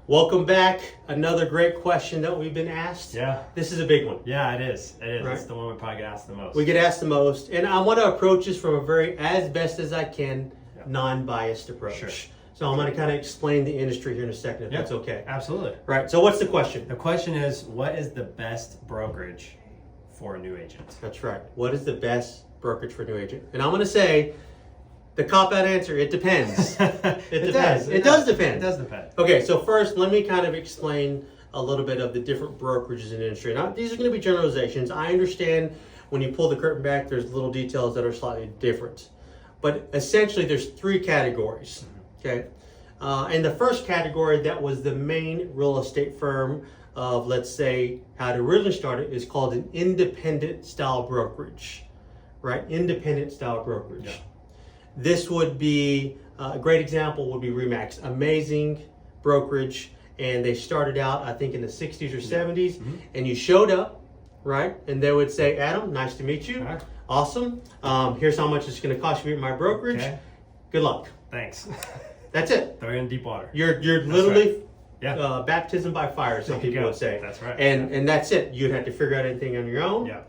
Welcome back. Another great question that we've been asked. Yeah. This is a big one. Yeah, it is. It is. Right. It's the one we probably get asked the most. We get asked the most, and I want to approach this from a very, as best as I can, non-biased approach. Sure. So I'm going to kind of explain the industry here in a second, if that's okay. Absolutely. Right. So what's the question? The question is, what is the best brokerage for a new agent? That's right. What is the best brokerage for a new agent? And I'm going to say, the cop-out answer, it depends. It depends. It does depend. It does depend. Okay, so first, let me kind of explain a little bit of the different brokerages in the industry. Now, these are going to be generalizations. I understand when you pull the curtain back, there's little details that are slightly different. But essentially, there's three categories, okay? And the first category that was the main real estate firm of, let's say, how it originally started is called an independent style brokerage, right? Independent style brokerage. Yeah. This would be, a great example would be RE/MAX, amazing brokerage. And they started out, I think, in the 60s or 70s. And you showed up, right? And they would say, Adam, nice to meet you. Right. Awesome. Here's how much it's going to cost you at my brokerage. Okay. Good luck. Thanks. That's it. Throw you in deep water. You're literally Yeah. baptism by fire, some people would say. That's right. And that's it. You'd have to figure out anything on your own. Yeah.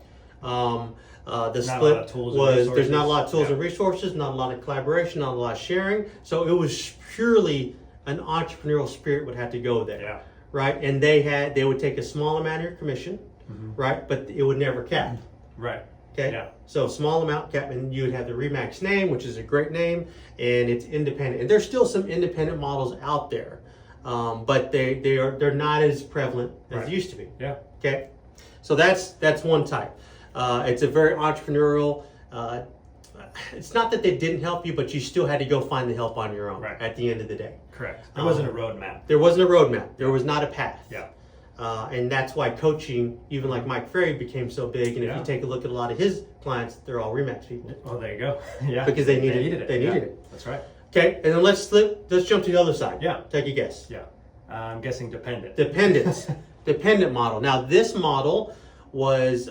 The Not a lot split of tools and was there's resources. not a lot of tools Yeah. and resources, not a lot of collaboration, not a lot of sharing. So it was purely an entrepreneurial spirit would have to go there. Yeah. Right? And they would take a small amount of your commission, right? But it would never cap. Right. Okay. Yeah. So small amount cap, and you would have the RE/MAX name, which is a great name, and it's independent. And there's still some independent models out there, but they're not as prevalent as they used to be. Yeah. Okay. So that's one type. It's a very entrepreneurial. It's not that they didn't help you, but you still had to go find the help on your own. Right. At the end of the day. Correct. There wasn't a roadmap. There wasn't a roadmap. There was not a path. Yeah. And that's why coaching, even like Mike Ferry, became so big. And if Yeah. you take a look at a lot of his clients, they're all RE/MAX people. Oh, there you go. Yeah. Because they needed it. They needed Yeah. it. That's right. Okay, and then let's jump to the other side. Yeah. Take a guess. Yeah. I'm guessing dependent. Dependent model. Now this model was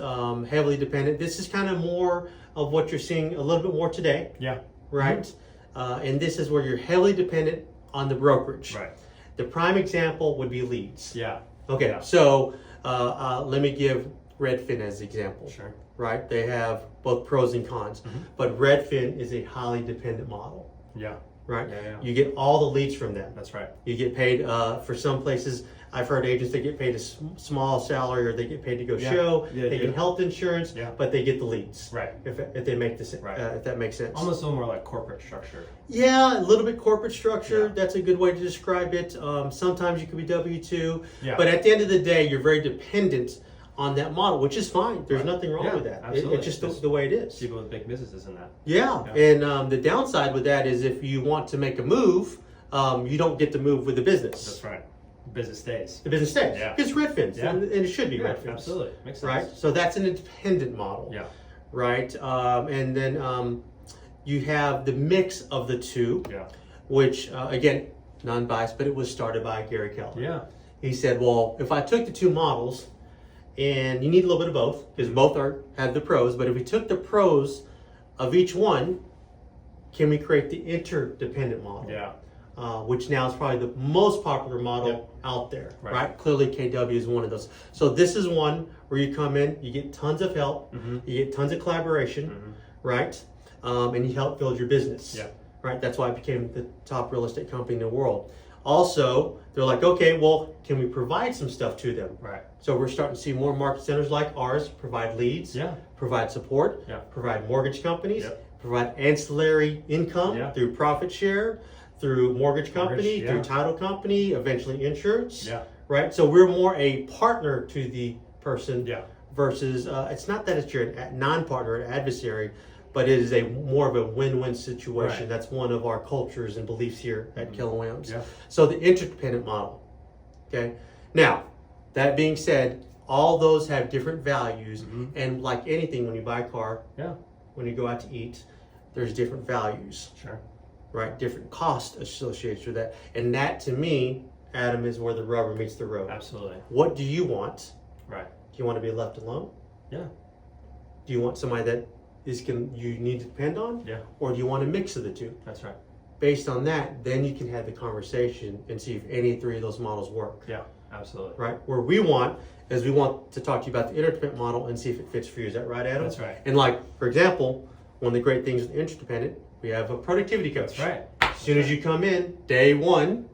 heavily dependent. This is kind of more of what you're seeing a little bit more today. Yeah. Right? And this is where you're heavily dependent on the brokerage. Right. The prime example would be leads. Yeah. Okay, Yeah. so let me give Redfin as the example. Sure. Right? They have both pros and cons. But Redfin is a highly dependent model. Yeah. Right? Yeah. You get all the leads from them. That's right. You get paid for some places. I've heard agents that get paid a small salary, or they get paid to go show. Yeah, they they get do. health insurance, but they get the leads. Right. If they make this, Right. if that makes sense. Almost a little more like corporate structure. Yeah, a little bit corporate structure. Yeah. That's a good way to describe it. Sometimes you could be W-2, Yeah. but at the end of the day, you're very dependent on that model, which is fine. There's nothing wrong Yeah, with that. absolutely. It's just the way it is. People with big businesses in that. Yeah, and the downside with that is if you want to make a move, you don't get to move with the business. That's right. Business stays. The business stays. Yeah. It's Redfin, Yeah. and it should be Yeah, Redfin. absolutely. Makes sense. Right? So that's an independent model. Yeah. Right? And then you have the mix of the two, Yeah. which, again, non-biased, but it was started by Gary Keller. Yeah. He said, well, if I took the two models, and you need a little bit of both, because both have the pros, but if we took the pros of each one, can we create the interdependent model? Yeah. Which now is probably the most popular model out there, Right. right? Clearly KW is one of those. So this is one where you come in, you get tons of help, you get tons of collaboration, right? And you help build your business, Yeah. right? That's why it became the top real estate company in the world. Also, they're like, okay, well, can we provide some stuff to them? Right. So we're starting to see more market centers like ours provide leads, Yeah. provide support, Yeah. provide mortgage companies, Yep. provide ancillary income Yeah. through profit share, through mortgage company, yeah. through title company, eventually insurance. Yeah. Right? So we're more a partner to the person Yeah. versus, it's not that it's your non-partner, an adversary, but it is a more of a win-win situation. Right. That's one of our cultures and beliefs here at Keller Williams. Yeah. So the interdependent model. Okay. Now, that being said, all those have different values, and like anything, when you buy a car, Yeah. when you go out to eat, there's different values, Sure. right? Different costs associated with that, and that to me, Adam, is where the rubber meets the road. Absolutely. What do you want? Right. Do you want to be left alone? Yeah. Do you want somebody that you need to depend on? Yeah. Or do you want a mix of the two? That's right. Based on that, then you can have the conversation and see if any three of those models work. Yeah, absolutely. Right? Where we want to talk to you about the interdependent model and see if it fits for you. Is that right, Adam? That's right. And like, for example, one of the great things with interdependent, we have a productivity coach. That's right. As soon as you come in, day one,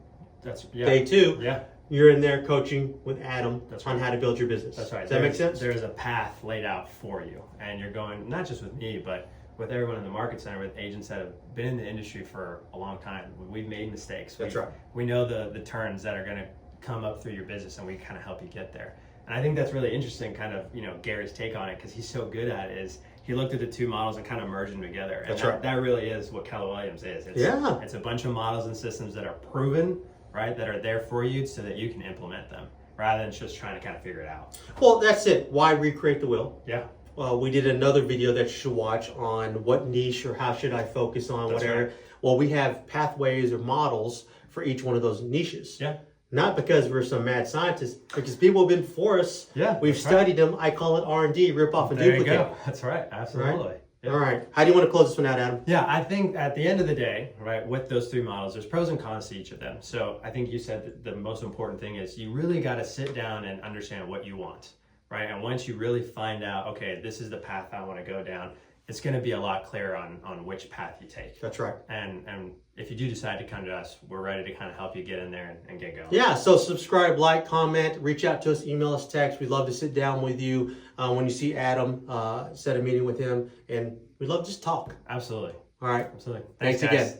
day two, you're in there coaching with Adam on how to build your business. That's right. Does that make sense? There's a path laid out for you, and you're going not just with me, but with everyone in the market center, with agents that have been in the industry for a long time. We've made mistakes. That's right. We know the turns that are going to come up through your business, and we kind of help you get there. And I think that's really interesting, kind of, Gary's take on it, because he's so good at it, is he looked at the two models and kind of merged them together. And that really is what Keller Williams is. It's a bunch of models and systems that are proven, right, that are there for you so that you can implement them, rather than just trying to kind of figure it out. Well, that's it. Why recreate the wheel? Yeah. We did another video that you should watch on what niche or how should I focus on, whatever. Right. Well, we have pathways or models for each one of those niches. Yeah. Not because we're some mad scientists, because people have been before us. Yeah. We've studied them. I call it R&D, rip off and duplicate. There you go. That's right. Absolutely. Right? Yeah. All right. How do you want to close this one out, Adam? Yeah, I think at the end of the day, right, with those three models, there's pros and cons to each of them. So I think you said that the most important thing is you really got to sit down and understand what you want. Right, and once you really find out, okay, this is the path I want to go down, it's going to be a lot clearer on which path you take. That's right. And if you do decide to come to us, we're ready to kind of help you get in there and get going. Yeah, so subscribe, like, comment, reach out to us, email us, text. We'd love to sit down with you when you see Adam, set a meeting with him, and we'd love to just talk. Absolutely. All right. Absolutely. Thanks again.